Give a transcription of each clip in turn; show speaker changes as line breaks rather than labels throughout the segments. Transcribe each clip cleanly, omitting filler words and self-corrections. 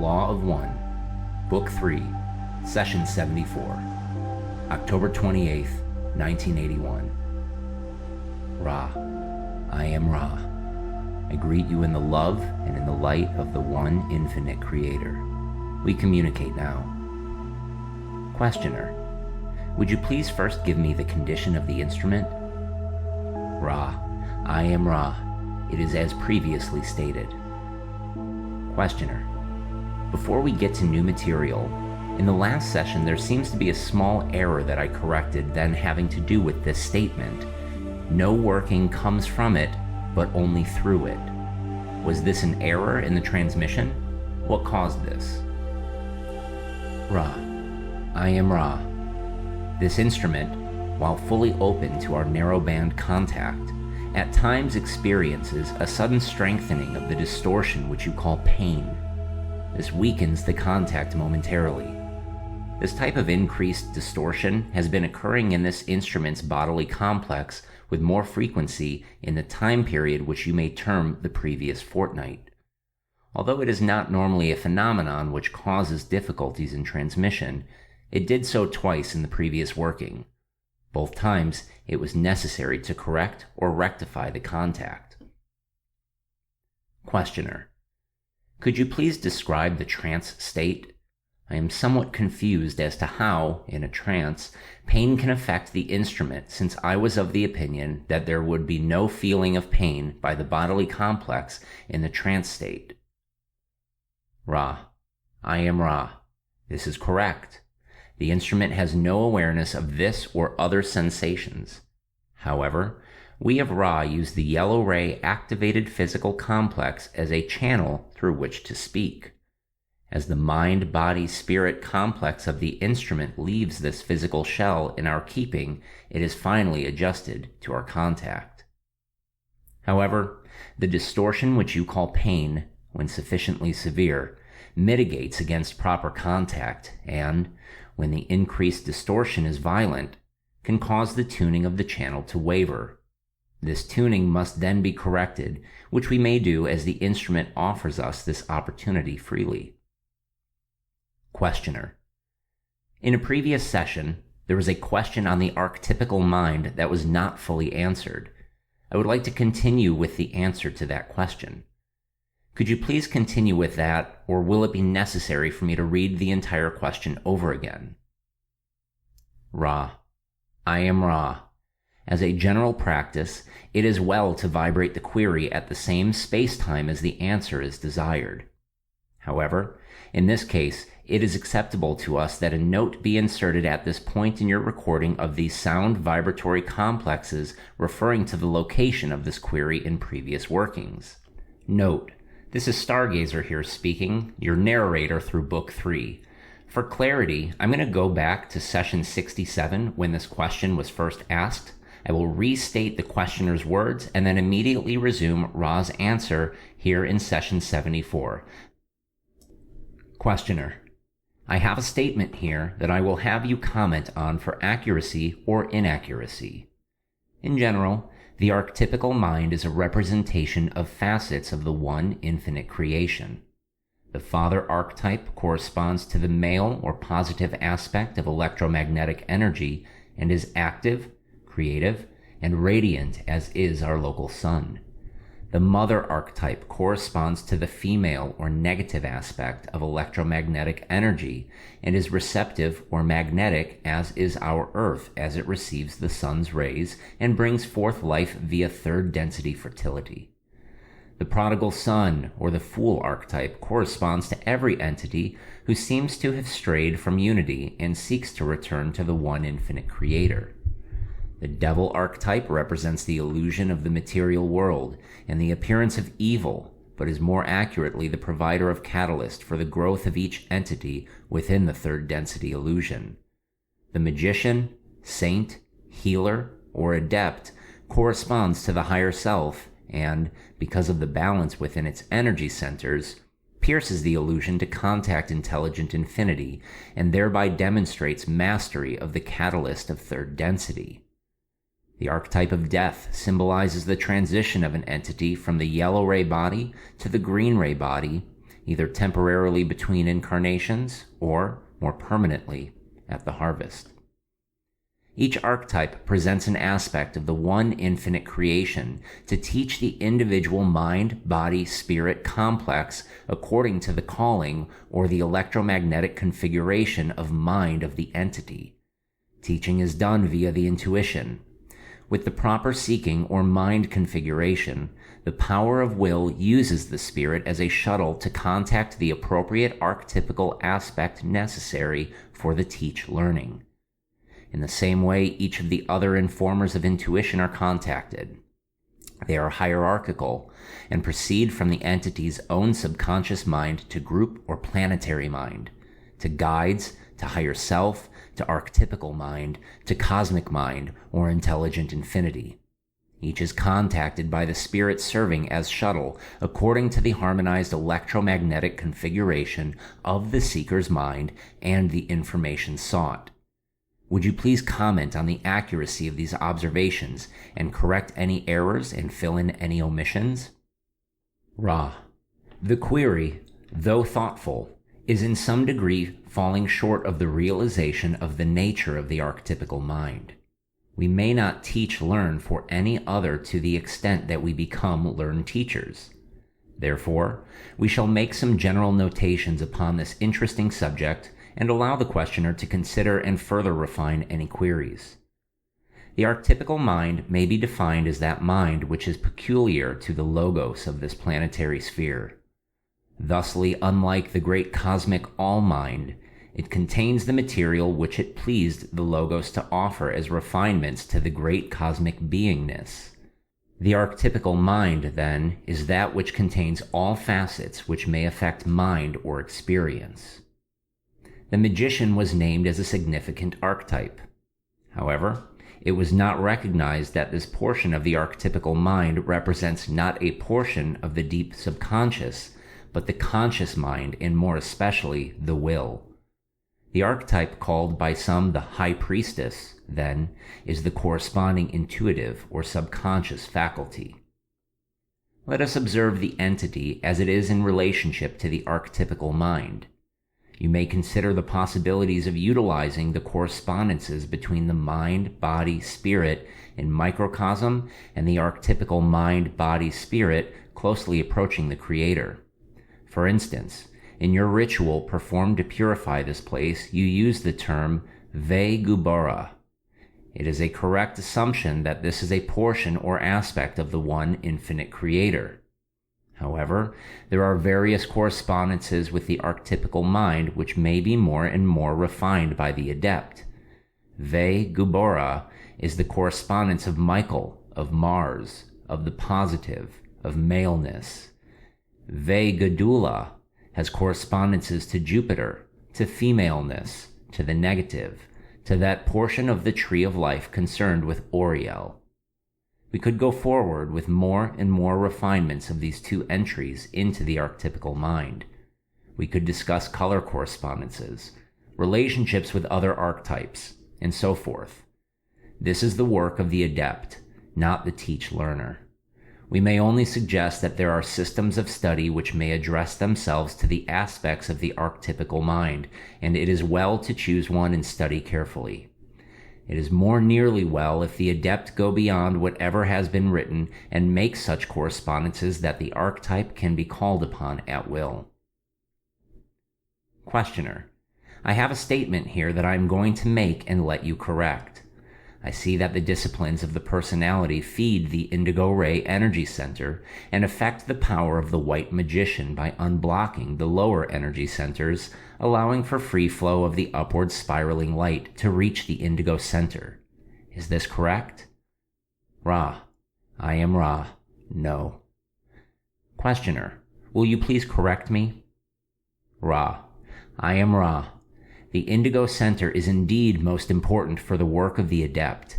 Law of One, Book 3, Session 74, October 28th, 1981. Ra, I am Ra. I greet you in the love and in the light of the one infinite creator. We communicate now. Questioner, would you please first give me the condition of the instrument? Ra, I am Ra. It is as previously stated. Questioner, before we get to new material, in the last session there seems to be a small error that I corrected then having to do with this statement. No working comes from it, but only through it. Was this an error in the transmission? What caused this? Ra, I am Ra. This instrument, while fully open to our narrowband contact, at times experiences a sudden strengthening of the distortion which you call pain. This weakens the contact momentarily. This type of increased distortion has been occurring in this instrument's bodily complex with more frequency in the time period which you may term the previous fortnight. Although it is not normally a phenomenon which causes difficulties in transmission, it did so twice in the previous working. Both times, it was necessary to correct or rectify the contact. Questioner, could you please describe the trance state? I am somewhat confused as to how, in a trance, pain can affect the instrument, since I was of the opinion that there would be no feeling of pain by the bodily complex in the trance state. Ra, I am Ra. This is correct. The instrument has no awareness of this or other sensations. However, we of Ra use the yellow ray activated physical complex as a channel through which to speak. As the mind-body-spirit complex of the instrument leaves this physical shell in our keeping, it is finally adjusted to our contact. However, the distortion which you call pain, when sufficiently severe, mitigates against proper contact and, when the increased distortion is violent, can cause the tuning of the channel to waver. This tuning must then be corrected, which we may do as the instrument offers us this opportunity freely. Questioner, in a previous session, there was a question on the archetypical mind that was not fully answered. I would like to continue with the answer to that question. Could you please continue with that, or will it be necessary for me to read the entire question over again? Ra, I am Ra. As a general practice, it is well to vibrate the query at the same space-time as the answer is desired. However, in this case, it is acceptable to us that a note be inserted at this point in your recording of these sound vibratory complexes referring to the location of this query in previous workings. Note, this is StarGazer here speaking, your narrator through Book 3. For clarity, I'm going to go back to Session 67 when this question was first asked. I will restate the questioner's words and then immediately resume Ra's answer here in Session 74. Questioner, I have a statement here that I will have you comment on for accuracy or inaccuracy. In general, the archetypical mind is a representation of facets of the one infinite creation. The father archetype corresponds to the male or positive aspect of electromagnetic energy and is active, creative, and radiant as is our local sun. The mother archetype corresponds to the female or negative aspect of electromagnetic energy and is receptive or magnetic as is our Earth as it receives the sun's rays and brings forth life via third density fertility. The prodigal son or the fool archetype corresponds to every entity who seems to have strayed from unity and seeks to return to the one infinite creator. The devil archetype represents the illusion of the material world and the appearance of evil, but is more accurately the provider of catalyst for the growth of each entity within the third density illusion. The magician, saint, healer, or adept corresponds to the higher self and, because of the balance within its energy centers, pierces the illusion to contact intelligent infinity and thereby demonstrates mastery of the catalyst of third density. The archetype of death symbolizes the transition of an entity from the yellow ray body to the green ray body either temporarily between incarnations or, more permanently, at the harvest. Each archetype presents an aspect of the one infinite creation to teach the individual mind, body, spirit complex according to the calling or the electromagnetic configuration of mind of the entity. Teaching is done via the intuition. With the proper seeking or mind configuration, the power of will uses the spirit as a shuttle to contact the appropriate archetypical aspect necessary for the teach learning. In the same way, each of the other informers of intuition are contacted. They are hierarchical and proceed from the entity's own subconscious mind to group or planetary mind, to guides, to higher self, to archetypical mind, to cosmic mind, or intelligent infinity. Each is contacted by the spirit serving as shuttle according to the harmonized electromagnetic configuration of the seeker's mind and the information sought. Would you please comment on the accuracy of these observations and correct any errors and fill in any omissions? Ra. The query, though thoughtful, is in some degree falling short of the realization of the nature of the archetypical mind. We may not learn for any other to the extent that we become learned teachers. Therefore, we shall make some general notations upon this interesting subject and allow the questioner to consider and further refine any queries. The archetypical mind may be defined as that mind which is peculiar to the logos of this planetary sphere. Thusly, unlike the great cosmic all-mind, it contains the material which it pleased the logos to offer as refinements to the great cosmic beingness. The archetypical mind, then, is that which contains all facets which may affect mind or experience. The magician was named as a significant archetype. However, it was not recognized that this portion of the archetypical mind represents not a portion of the deep subconscious, but the conscious mind, and more especially the will. The archetype called by some the high priestess, then, is the corresponding intuitive or subconscious faculty. Let us observe the entity as it is in relationship to the archetypical mind. You may consider the possibilities of utilizing the correspondences between the mind, body, spirit in microcosm and the archetypical mind, body, spirit closely approaching the Creator. For instance, in your ritual performed to purify this place, you use the term Ve Gubara. It is a correct assumption that this is a portion or aspect of the one infinite Creator. However, there are various correspondences with the archetypical mind which may be more and more refined by the adept. Ve Gubara is the correspondence of Michael, of Mars, of the positive, of maleness. Ve Gadula has correspondences to Jupiter, to femaleness, to the negative, to that portion of the tree of life concerned with Oriel. We could go forward with more and more refinements of these two entries into the archetypical mind. We could discuss color correspondences, relationships with other archetypes, and so forth. This is the work of the adept, not the teach learner. We may only suggest that there are systems of study which may address themselves to the aspects of the archetypical mind, and it is well to choose one and study carefully. It is more nearly well if the adept go beyond whatever has been written and make such correspondences that the archetype can be called upon at will. Questioner: I have a statement here that I am going to make and let you correct. I see that the disciplines of the personality feed the indigo ray energy center and affect the power of the white magician by unblocking the lower energy centers, allowing for free flow of the upward spiraling light to reach the indigo center. Is this correct? Ra: I am Ra. No. Questioner: Will you please correct me? Ra: I am Ra. The indigo center is indeed most important for the work of the adept.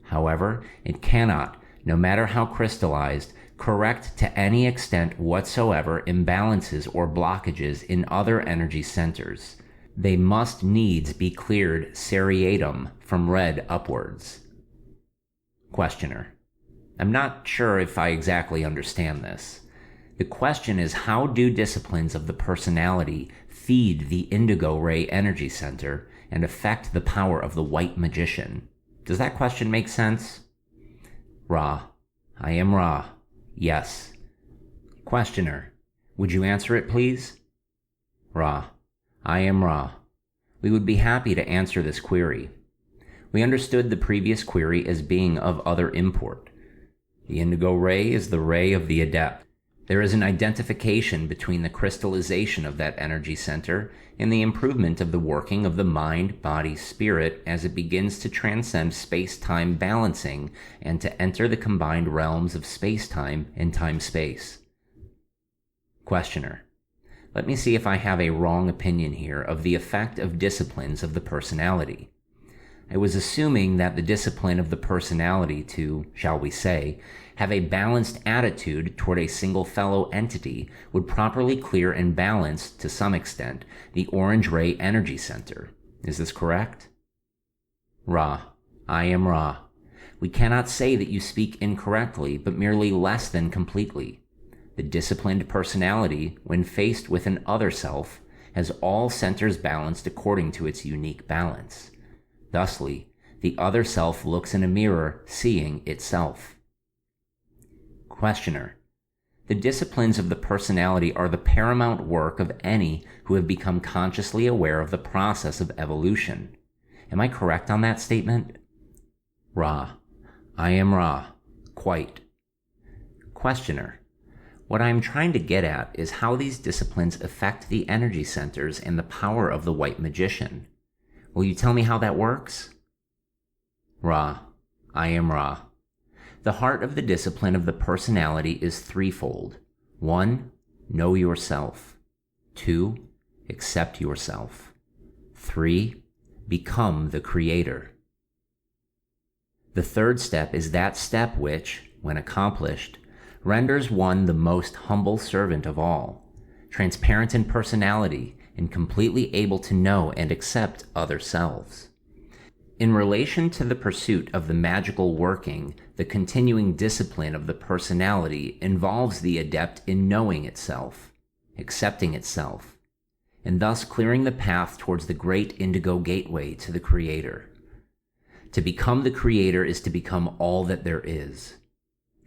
However, it cannot, no matter how crystallized, correct to any extent whatsoever imbalances or blockages in other energy centers. They must needs be cleared seriatim from red upwards. Questioner: I'm not sure if I exactly understand this. The question is, how do disciplines of the personality feed the indigo ray energy center and affect the power of the white magician? Does that question make sense? Ra. I am Ra. Yes. Questioner. Would you answer it, please? Ra. I am Ra. We would be happy to answer this query. We understood the previous query as being of other import. The indigo ray is the ray of the adept. There is an identification between the crystallization of that energy center and the improvement of the working of the mind, body, spirit as it begins to transcend space-time balancing and to enter the combined realms of space-time and time-space. Questioner. Let me see if I have a wrong opinion here of the effect of disciplines of the personality. I was assuming that the discipline of the personality to, shall we say, have a balanced attitude toward a single fellow entity would properly clear and balance, to some extent, the orange ray energy center. Is this correct? Ra. I am Ra. We cannot say that you speak incorrectly, but merely less than completely. The disciplined personality, when faced with an other self, has all centers balanced according to its unique balance. Thusly, the other self looks in a mirror, seeing itself. Questioner. The disciplines of the personality are the paramount work of any who have become consciously aware of the process of evolution. Am I correct on that statement? Ra. I am Ra. Quite. Questioner. What I am trying to get at is how these disciplines affect the energy centers and the power of the white magician. Will you tell me how that works? Ra. I am Ra. The heart of the discipline of the personality is threefold. 1. Know yourself. 2. Accept yourself. 3. Become the creator. The third step is that step which, when accomplished, renders one the most humble servant of all, transparent in personality, and completely able to know and accept other selves. In relation to the pursuit of the magical working, the continuing discipline of the personality involves the adept in knowing itself, accepting itself, and thus clearing the path towards the great indigo gateway to the Creator. To become the Creator is to become all that there is.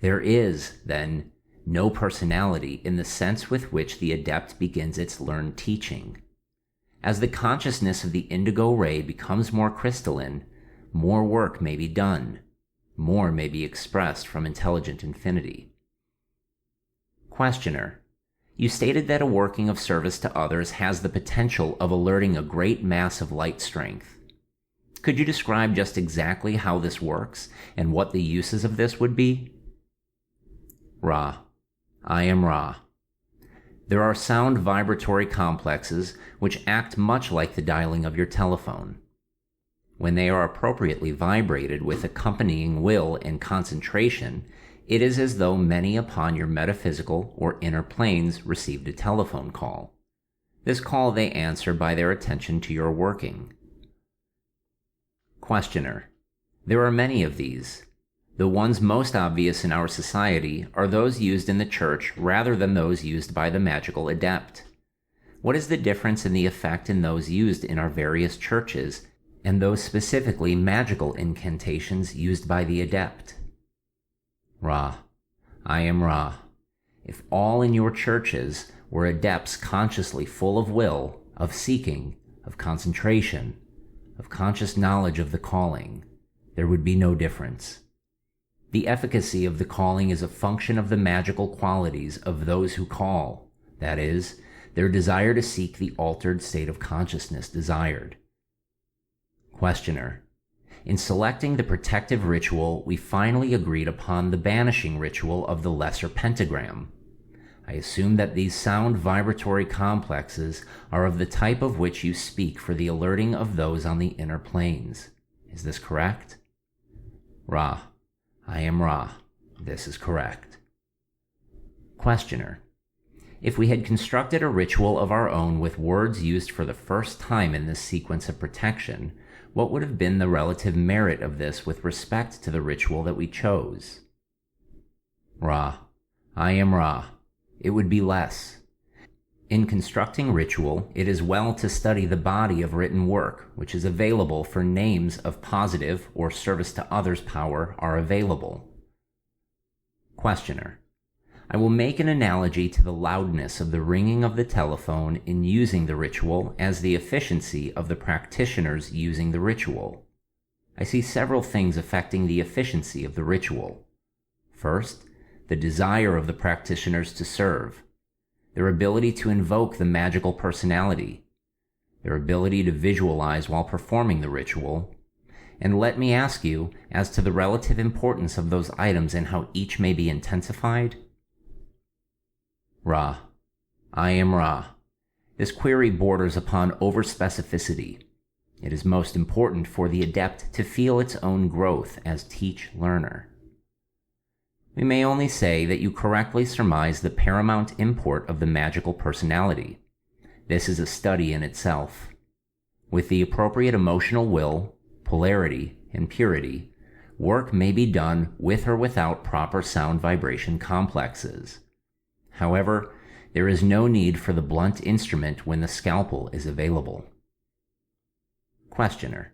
There is, then, no personality in the sense with which the adept begins its learned teaching. As the consciousness of the indigo ray becomes more crystalline, more work may be done, more may be expressed from intelligent infinity. Questioner. You stated that a working of service to others has the potential of alerting a great mass of light strength. Could you describe just exactly how this works and what the uses of this would be? Ra. I am Ra. There are sound vibratory complexes which act much like the dialing of your telephone. When they are appropriately vibrated with accompanying will and concentration, it is as though many upon your metaphysical or inner planes received a telephone call. This call they answer by their attention to your working. Questioner. There are many of these. The ones most obvious in our society are those used in the church rather than those used by the magical adept. What is the difference in the effect in those used in our various churches and those specifically magical incantations used by the adept? Ra. I am Ra. If all in your churches were adepts consciously full of will, of seeking, of concentration, of conscious knowledge of the calling, there would be no difference. The efficacy of the calling is a function of the magical qualities of those who call, that is, their desire to seek the altered state of consciousness desired. Questioner. In selecting the protective ritual, we finally agreed upon the banishing ritual of the lesser pentagram. I assume that these sound vibratory complexes are of the type of which you speak for the alerting of those on the inner planes. Is this correct? Ra. I am Ra. This is correct. Questioner. If we had constructed a ritual of our own with words used for the first time in this sequence of protection, what would have been the relative merit of this with respect to the ritual that we chose? Ra. I am Ra. It would be less. In constructing ritual, it is well to study the body of written work, which is available for names of positive or service to others power are available. Questioner: I will make an analogy to the loudness of the ringing of the telephone in using the ritual as the efficiency of the practitioners using the ritual. I see several things affecting the efficiency of the ritual. First, the desire of the practitioners to serve, their ability to invoke the magical personality, their ability to visualize while performing the ritual, and let me ask you as to the relative importance of those items and how each may be intensified. Ra. I am Ra. This query borders upon overspecificity. It is most important for the adept to feel its own growth as teach-learner. We may only say that you correctly surmise the paramount import of the magical personality. This is a study in itself. With the appropriate emotional will, polarity, and purity, work may be done with or without proper sound vibration complexes. However, there is no need for the blunt instrument when the scalpel is available. Questioner: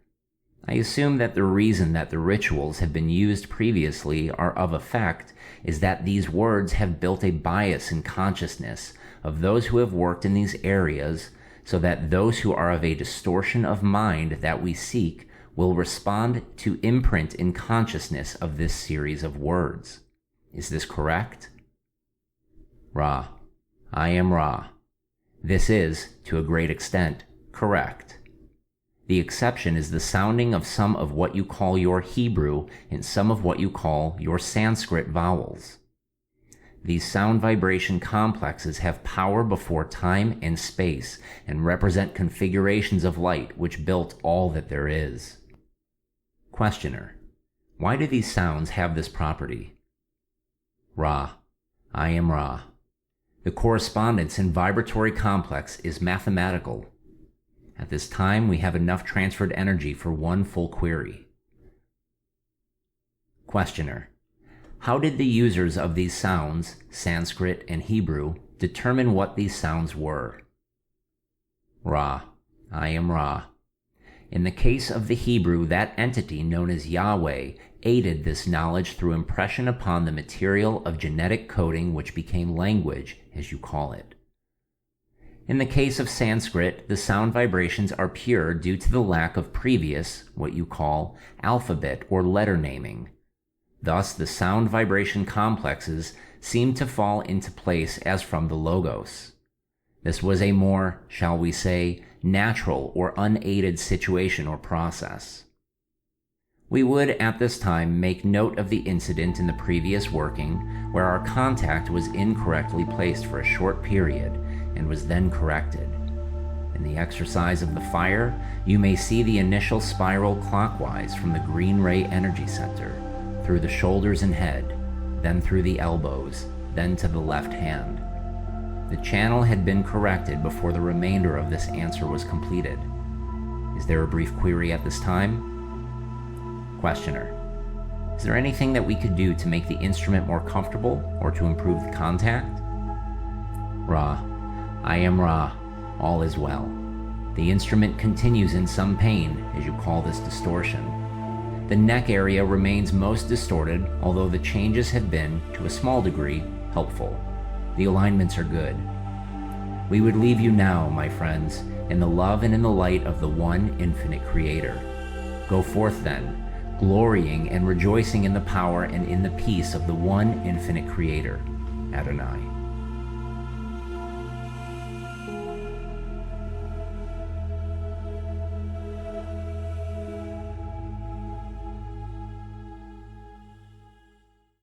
I assume that the reason that the rituals have been used previously are of effect is that these words have built a bias in consciousness of those who have worked in these areas, so that those who are of a distortion of mind that we seek will respond to imprint in consciousness of this series of words. Is this correct? Ra. I am Ra. This is, to a great extent, correct. The exception is the sounding of some of what you call your Hebrew and some of what you call your Sanskrit vowels. These sound vibration complexes have power before time and space and represent configurations of light which built all that there is. Questioner: why do these sounds have this property? Ra. I am Ra. The correspondence in vibratory complex is mathematical. At this time, we have enough transferred energy for one full query. Questioner: how did the users of these sounds, Sanskrit and Hebrew, determine what these sounds were? Ra. I am Ra. In the case of the Hebrew, that entity known as Yahweh aided this knowledge through impression upon the material of genetic coding which became language, as you call it. In the case of Sanskrit, the sound vibrations are pure due to the lack of previous, what you call, alphabet or letter naming. Thus, the sound vibration complexes seem to fall into place as from the Logos. This was a more, shall we say, natural or unaided situation or process. We would, at this time, make note of the incident in the previous working where our contact was incorrectly placed for a short period and was then corrected. In the exercise of the fire, you may see the initial spiral clockwise from the green ray energy center, through the shoulders and head, then through the elbows, then to the left hand. The channel had been corrected before the remainder of this answer was completed. Is there a brief query at this time? Questioner: is there anything that we could do to make the instrument more comfortable or to improve the contact? Ra. I am Ra. All is well. The instrument continues in some pain, as you call this distortion. The neck area remains most distorted, although the changes have been, to a small degree, helpful. The alignments are good. We would leave you now, my friends, in the love and in the light of the one infinite Creator. Go forth then, glorying and rejoicing in the power and in the peace of the one infinite Creator, Adonai.